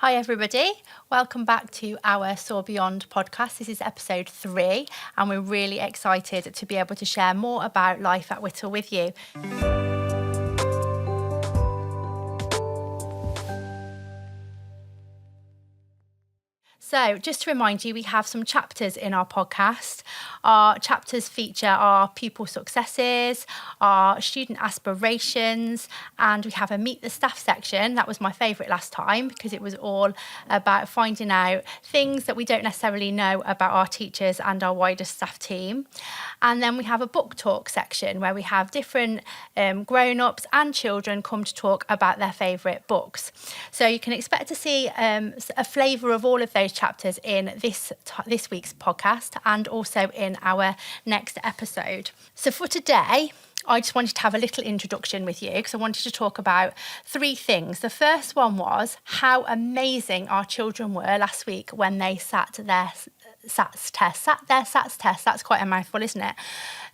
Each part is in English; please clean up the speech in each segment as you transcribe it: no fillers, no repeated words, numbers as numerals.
Hi everybody, welcome back to our Soar Beyond podcast. This is episode 3 and we're really excited to be able to share more about life at Whittle with you. So just to remind you, we have some chapters in our podcast. Our chapters feature our pupil successes, our student aspirations, and we have a Meet the Staff section. That was my favourite last time because it was all about finding out things that we don't necessarily know about our teachers and our wider staff team. And then we have a book talk section where we have different grown-ups and children come to talk about their favourite books. So you can expect to see a flavour of all of those chapters in this week's podcast and also in our next episode. So for today, I just wanted to have a little introduction with you because I wanted to talk about 3 things. The first one was how amazing our children were last week when they sat their SATs test. That's quite a mouthful, isn't it?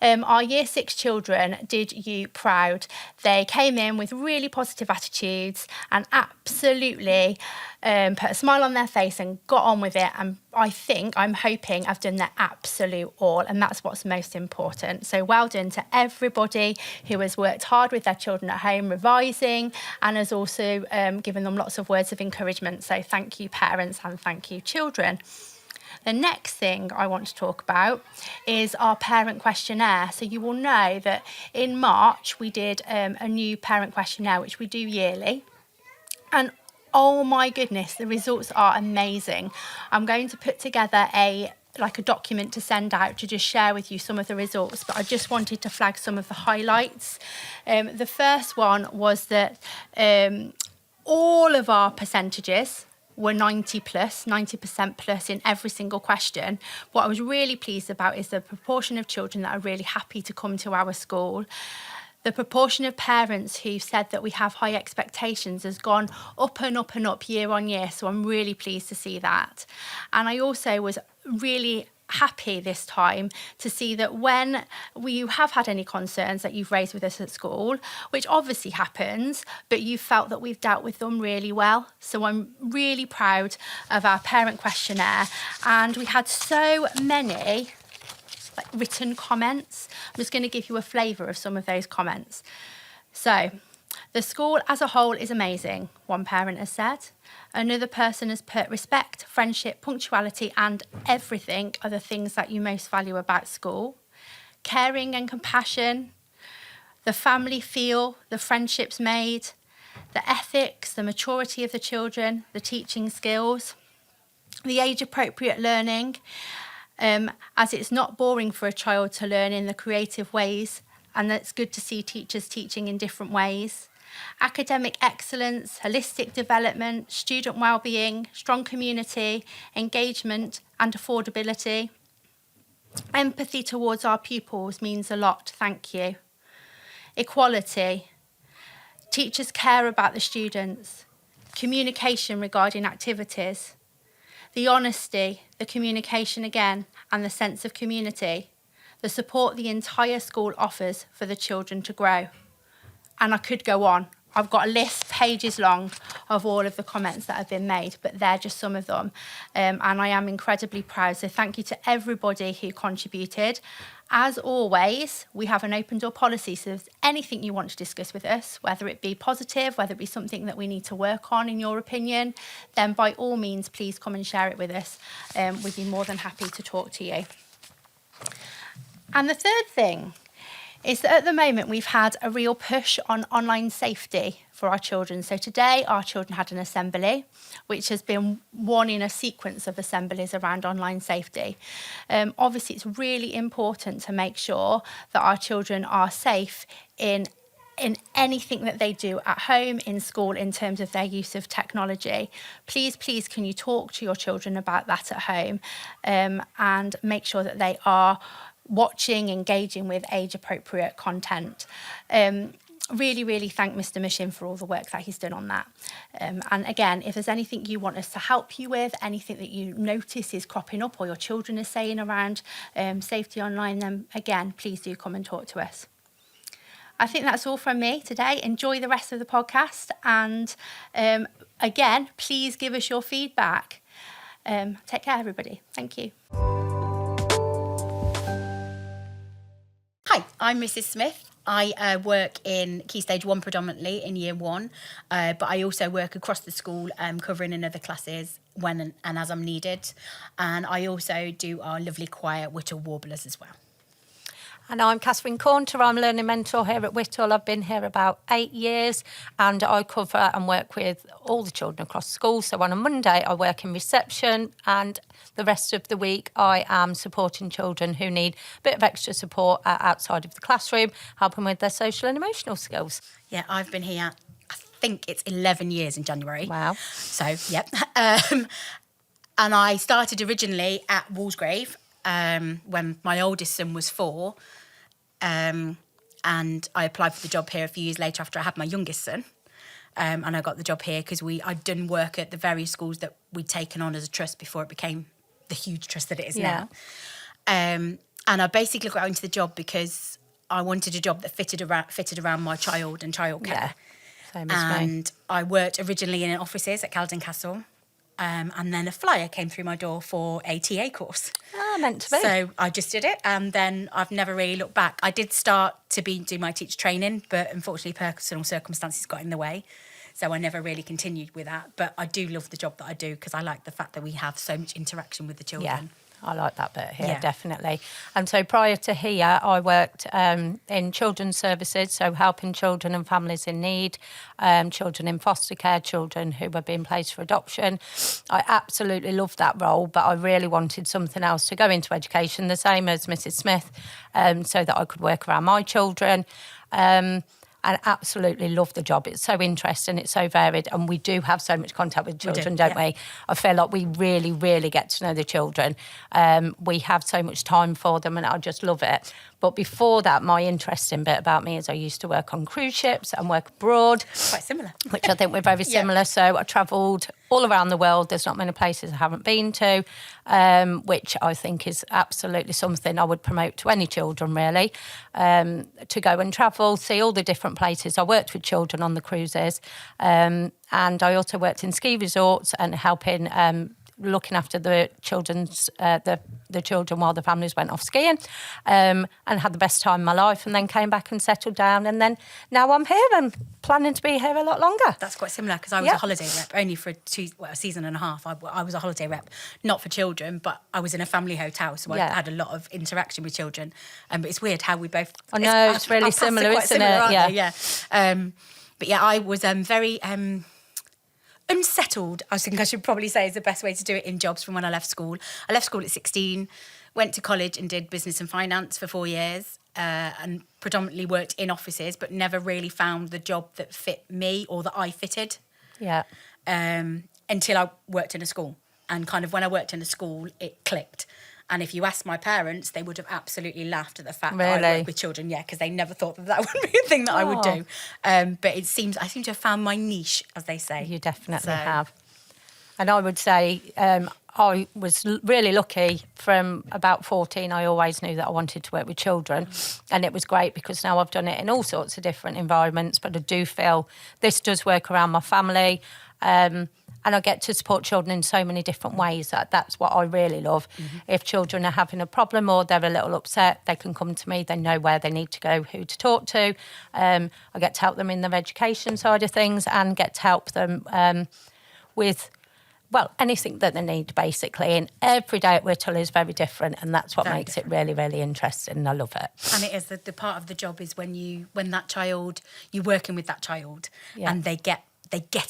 Our year 6 children did you proud. They came in with really positive attitudes and absolutely put a smile on their face and got on with it. And I'm hoping I've done their absolute all, and that's what's most important. So well done to everybody who has worked hard with their children at home revising and has also given them lots of words of encouragement. So thank you parents and thank you children. The next thing I want to talk about is our parent questionnaire. So you will know that in March we did a new parent questionnaire, which we do yearly. And oh my goodness, the results are amazing. I'm going to put together a document to send out to just share with you some of the results, but I just wanted to flag some of the highlights. The first one was that all of our percentages were 90% plus in every single question. What I was really pleased about is the proportion of children that are really happy to come to our school. The proportion of parents who said that we have high expectations has gone up and up and up year on year. So I'm really pleased to see that. And I also was really happy this time to see that when you have had any concerns that you've raised with us at school, which obviously happens, but you felt that we've dealt with them really well. So I'm really proud of our parent questionnaire, and we had so many written comments. I'm just going to give you a flavour of some of those comments. So, the school as a whole is amazing, one parent has said. Another person has put respect, friendship, punctuality and everything are the things that you most value about school. Caring and compassion, the family feel, the friendships made, the ethics, the maturity of the children, the teaching skills, the age-appropriate learning, as it's not boring for a child to learn in the creative ways, and it's good to see teachers teaching in different ways. Academic excellence, holistic development, student well-being, strong community, engagement and affordability. Empathy towards our pupils means a lot, thank you. Equality, teachers care about the students. Communication regarding activities. The honesty, the communication again, and the sense of community. The support the entire school offers for the children to grow. And I could go on. I've got a list pages long of all of the comments that have been made, but they're just some of them. And I am incredibly proud. So thank you to everybody who contributed. As always, we have an open door policy. So if there's anything you want to discuss with us, whether it be positive, whether it be something that we need to work on in your opinion, then by all means, please come and share it with us. We'd be more than happy to talk to you. And the third thing is that at the moment we've had a real push on online safety for our children. So today our children had an assembly, which has been one in a sequence of assemblies around online safety. Obviously it's really important to make sure that our children are safe in anything that they do at home, in school, in terms of their use of technology. Please, can you talk to your children about that at home and make sure that they are watching, engaging with age-appropriate content. Really thank Mr. Mushin for all the work that he's done on that. And again, if there's anything you want us to help you with, anything that you notice is cropping up or your children are saying around safety online, then again, please do come and talk to us. I think that's all from me today. Enjoy the rest of the podcast. And again, please give us your feedback. Take care, everybody. Thank you. Hi, I'm Mrs. Smith. I work in Key Stage 1 predominantly in Year 1, but I also work across the school covering in other classes when and as I'm needed. And I also do our lovely choir, Whittle Warblers, as well. And I'm Catherine Caunter. I'm learning mentor here at Whittle. I've been here about 8 years and I cover and work with all the children across school. So on a Monday, I work in reception and the rest of the week I am supporting children who need a bit of extra support outside of the classroom, helping with their social and emotional skills. Yeah, I've been here, I think it's 11 years in January. Wow. So, yep. And I started originally at Walsgrave when my oldest son was 4. And I applied for the job here a few years later after I had my youngest son. And I got the job here because I'd done work at the various schools that we'd taken on as a trust before it became the huge trust that it is now. And I basically got into the job because I wanted a job that fitted around my child and childcare. Yeah, same as me. And I worked originally in offices at Caledon Castle. And then a flyer came through my door for a TA course. Ah, meant to be. So I just did it, and then I've never really looked back. I did start to do my teacher training, but unfortunately personal circumstances got in the way. So I never really continued with that. But I do love the job that I do because I like the fact that we have so much interaction with the children. Yeah. I like that bit here, definitely. And so prior to here, I worked in children's services, so helping children and families in need, children in foster care, children who were being placed for adoption. I absolutely loved that role, but I really wanted something else to go into education, the same as Mrs. Smith, so that I could work around my children. And absolutely love the job. It's so interesting, it's so varied, and we do have so much contact with children, don't we? I feel like we really, really get to know the children. We have so much time for them, and I just love it. But before that, my interesting bit about me is I used to work on cruise ships and work abroad. Quite similar. Which I think we're very similar. So I travelled all around the world. There's not many places I haven't been to, which I think is absolutely something I would promote to any children, really, to go and travel, see all the different places. I worked with children on the cruises, and I also worked in ski resorts and helping looking after the children's the children while the families went off skiing, and had the best time of my life, and then came back and settled down, and then now I'm here and planning to be here a lot longer. That's quite similar because I was a holiday rep only for a season and a half. I was a holiday rep, not for children, but I was in a family hotel, so I had a lot of interaction with children. But it's weird how we both. I know it's really similar, isn't it? Yeah. But yeah, I was very unsettled, I think I should probably say is the best way to do it in jobs from when I left school. I left school at 16, went to college and did business and finance for 4 years, and predominantly worked in offices, but never really found the job that fit me or that I fitted. Yeah. Until I worked in a school. And kind of when I worked in a school, it clicked. And if you asked my parents, they would have absolutely laughed at the fact that I work with children, because they never thought that would be a thing that I would do. But I seem to have found my niche, as they say. You definitely have. And I would say I was really lucky. From about 14, I always knew that I wanted to work with children. And it was great because now I've done it in all sorts of different environments, but I do feel this does work around my family. And I get to support children in so many different ways. That's what I really love. Mm-hmm. If children are having a problem or they're a little upset, they can come to me. They know where they need to go, who to talk to. I get to help them in their education side of things and get to help them with, anything that they need, basically. And every day at Whittle is very different, and that's what makes it really, really interesting. I love it. And it is the part of the job is when that child, you're working with that child and they get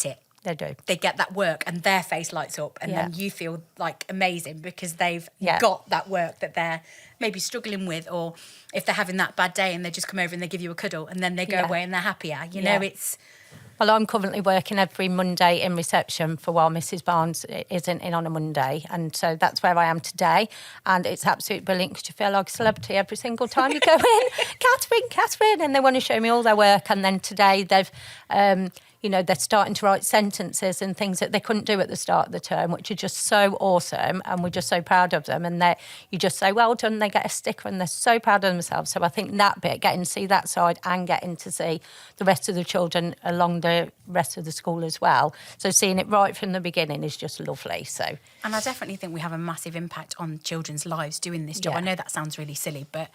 it. They do. They get that work and their face lights up, and then you feel like amazing because they've got that work that they're maybe struggling with, or if they're having that bad day and they just come over and they give you a cuddle and then they go away and they're happier. You know, it's... Well, I'm currently working every Monday in reception for while Mrs. Barnes isn't in on a Monday. And so that's where I am today. And it's absolutely brilliant because you feel like a celebrity every single time you go in. Catherine, and they want to show me all their work. And then today they've you know, they're starting to write sentences and things that they couldn't do at the start of the term, which are just so awesome, and we're just so proud of them. And you just say, well done, they get a sticker, and they're so proud of themselves. So I think that bit, getting to see that side and getting to see the rest of the children along the rest of the school as well. So seeing it right from the beginning is just lovely. So, and I definitely think we have a massive impact on children's lives doing this job. Yeah. I know that sounds really silly, but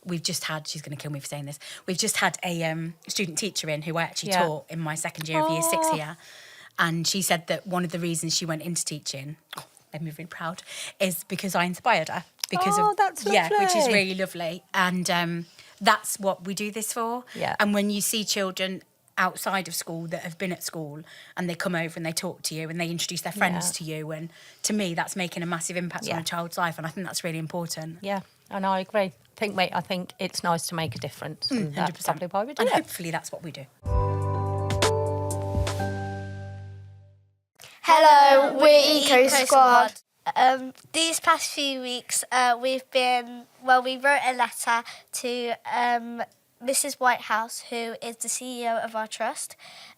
we've just had, she's going to kill me for saying this, we've just had a student teacher in who I actually taught in my second year of year 6 here. And she said that one of the reasons she went into teaching, made me really proud, is because I inspired her. Because that's lovely. Yeah, which is really lovely. And that's what we do this for. Yeah. And when you see children outside of school that have been at school and they come over and they talk to you and they introduce their friends to you, and to me that's making a massive impact on a child's life, and I think that's really important. Yeah, and I agree. I think it's nice to make a difference. And that's 100%. probably why we do and it. hopefully that's what we do. Hello, we're Eco Squad. These past few weeks, we wrote a letter to Mrs. Whitehouse, who is the CEO of our trust,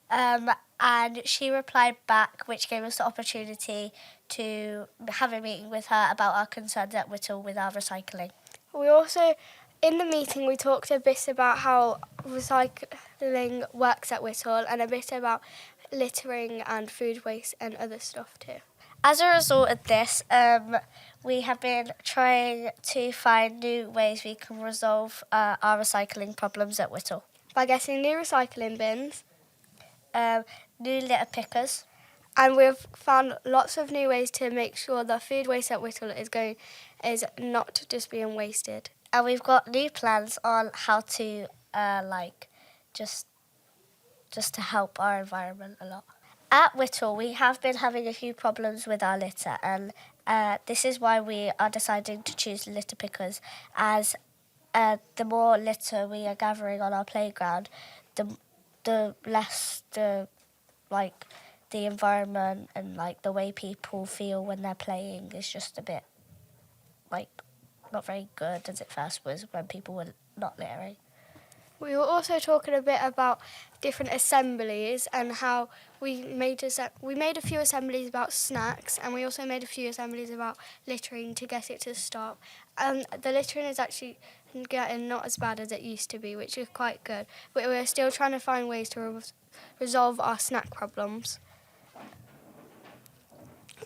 and she replied back, which gave us the opportunity to have a meeting with her about our concerns at Whittle with our recycling. We also, in the meeting, we talked a bit about how recycling works at Whittle and a bit about littering and food waste and other stuff too. As a result of this, we have been trying to find new ways we can resolve our recycling problems at Whittle. By getting new recycling bins. New litter pickers. And we've found lots of new ways to make sure the food waste at Whittle is not just being wasted. And we've got new plans on how to just to help our environment a lot. At Whittle, we have been having a few problems with our litter, and this is why we are deciding to choose litter pickers, as the more litter we are gathering on our playground, the less the environment and the way people feel when they're playing is just a bit not very good as it first was when people were not littering. We were also talking a bit about different assemblies and how we made a few assemblies about snacks, and we also made a few assemblies about littering to get it to stop. And the littering is actually getting not as bad as it used to be, which is quite good. But we're still trying to find ways to resolve our snack problems,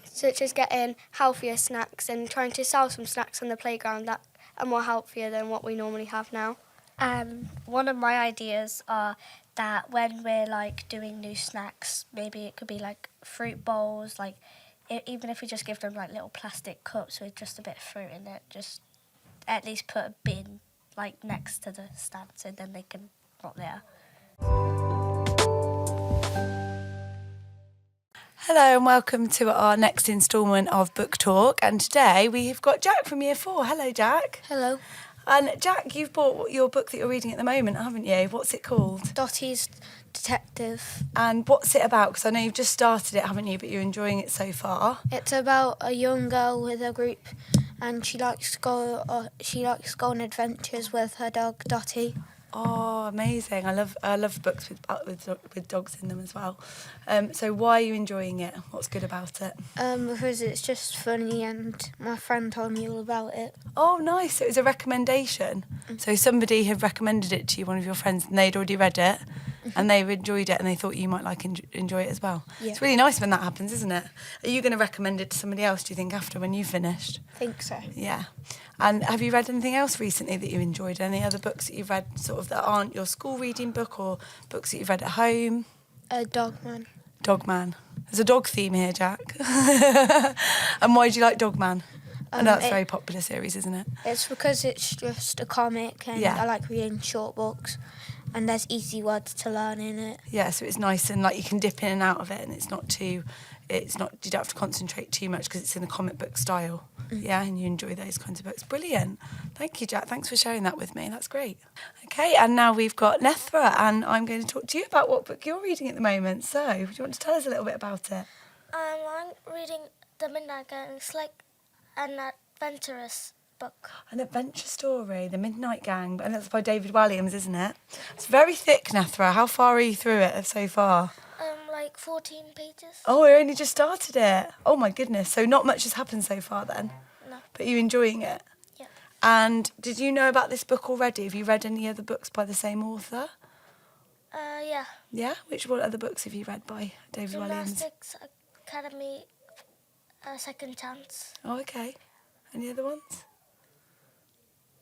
such as getting healthier snacks and trying to sell some snacks on the playground that are more healthier than what we normally have now. And one of my ideas are that when we're doing new snacks, maybe it could be fruit bowls, even if we just give them little plastic cups with just a bit of fruit in it, just at least put a bin next to the stand so then they can not litter. Hello and welcome to our next instalment of Book Talk, and today we've got Jack from Year 4. Hello Jack. Hello. And Jack, you've bought your book that you're reading at the moment, haven't you? What's it called? Dottie's Detective. And what's it about? Because I know you've just started it, haven't you? But you're enjoying it so far. It's about a young girl with a group, and she likes to go on adventures with her dog Dottie. Oh, amazing! I love books with dogs in them as well. So why are you enjoying it? What's good about it? Because it's just funny, and my friend told me all about it. Oh, nice! So it was a recommendation. So somebody had recommended it to you, one of your friends, and they'd already read it, and they enjoyed it, and they thought you might enjoy it as well. Yeah. It's really nice when that happens, isn't it? Are you going to recommend it to somebody else, do you think, after when you've finished? I think so. Yeah. And have you read anything else recently that you enjoyed? Any other books that you've read sort of that aren't your school reading book, or books that you've read at home? Dogman. Dogman. There's a dog theme here, Jack. And why do you like Dogman? I know that's a very popular series, isn't it? It's because it's just a comic, and Yeah. I like reading short books, and there's easy words to learn in it. Yeah, so it's nice, and you can dip in and out of it, and you don't have to concentrate too much because it's in a comic book style. Yeah, and you enjoy those kinds of books. Brilliant. Thank you, Jack. Thanks for sharing that with me. That's great. Okay, and now we've got Nethra, and I'm going to talk to you about what book you're reading at the moment. So, do you want to tell us a little bit about it? I'm reading The Midnight Girl. It's like an adventurous book. An adventure story, The Midnight Gang, and that's by David Walliams, isn't it? It's very thick, Nethra. How far are you through it so far? Like 14 pages. Oh, we only just started it. Oh my goodness. So not much has happened so far then? No. But you're enjoying it? Yeah. And did you know about this book already? Have you read any other books by the same author? Yeah. Yeah? What other books have you read by David Walliams? Gymnastics Academy, Second Chance. Oh, okay. Any other ones?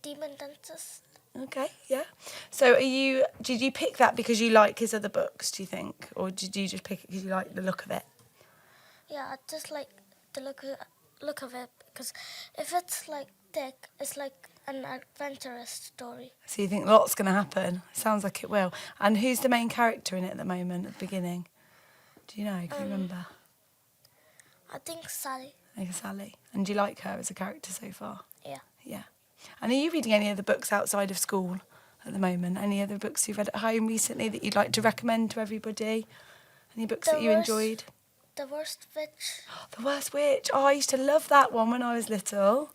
Demon Dentist. Okay, yeah. So did you pick that because you like his other books, do you think? Or did you just pick it because you like the look of it? Yeah, I just like the look of it because if it's like thick, it's like an adventurous story. So you think lots going to happen? Sounds like it will. And who's the main character in it at the moment, at the beginning? Do you know? Can you remember? I think Sally. Like Sally. And do you like her as a character so far? Yeah. Yeah. And are you reading any other books outside of school at the moment? Any other books you've read at home recently that you'd like to recommend to everybody? Any books that you enjoyed? The Worst Witch. The Worst Witch. Oh, I used to love that one when I was little.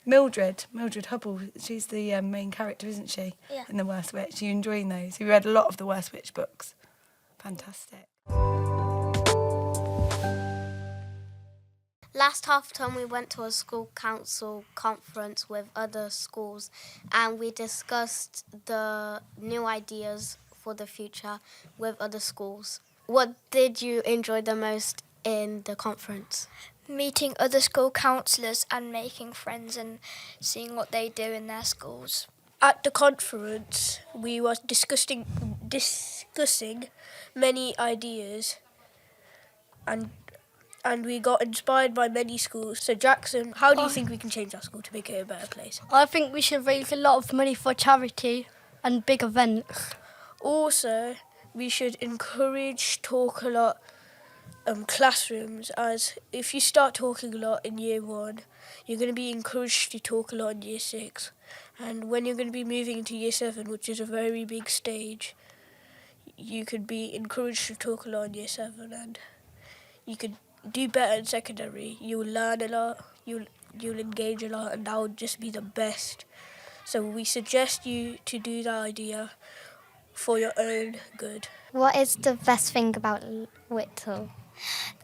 Mildred Hubble, she's the main character, isn't she? Yeah. In The Worst Witch. Are you enjoying those? Have you read a lot of The Worst Witch books? Fantastic. Last half term we went to a school council conference with other schools and we discussed the new ideas for the future with other schools. What did you enjoy the most in the conference? Meeting other school counsellors and making friends and seeing what they do in their schools. At the conference, we were discussing many ideas and we got inspired by many schools. So Jackson, how do you think we can change our school to make it a better place? I think we should raise a lot of money for charity and big events. Also, we should encourage talk a lot classrooms, as if you start talking a lot in year 1, you're going to be encouraged to talk a lot in year 6. And when you're going to be moving into year 7, which is a very big stage, you could be encouraged to talk a lot in year 7 and you could do better in secondary. You'll learn a lot, you'll engage a lot, and that would just be the best. So we suggest you to do that idea for your own good. What is the best thing about Whittle?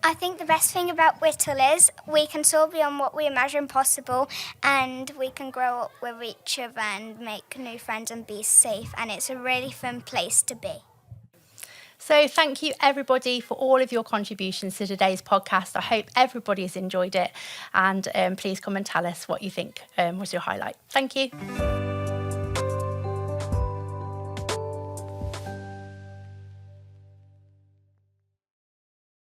I think the best thing about Whittle is we can soar beyond what we imagine possible and we can grow up with each other and make new friends and be safe, and it's a really fun place to be. So thank you everybody for all of your contributions to today's podcast. I hope everybody has enjoyed it, and please come and tell us what you think was your highlight. Thank you.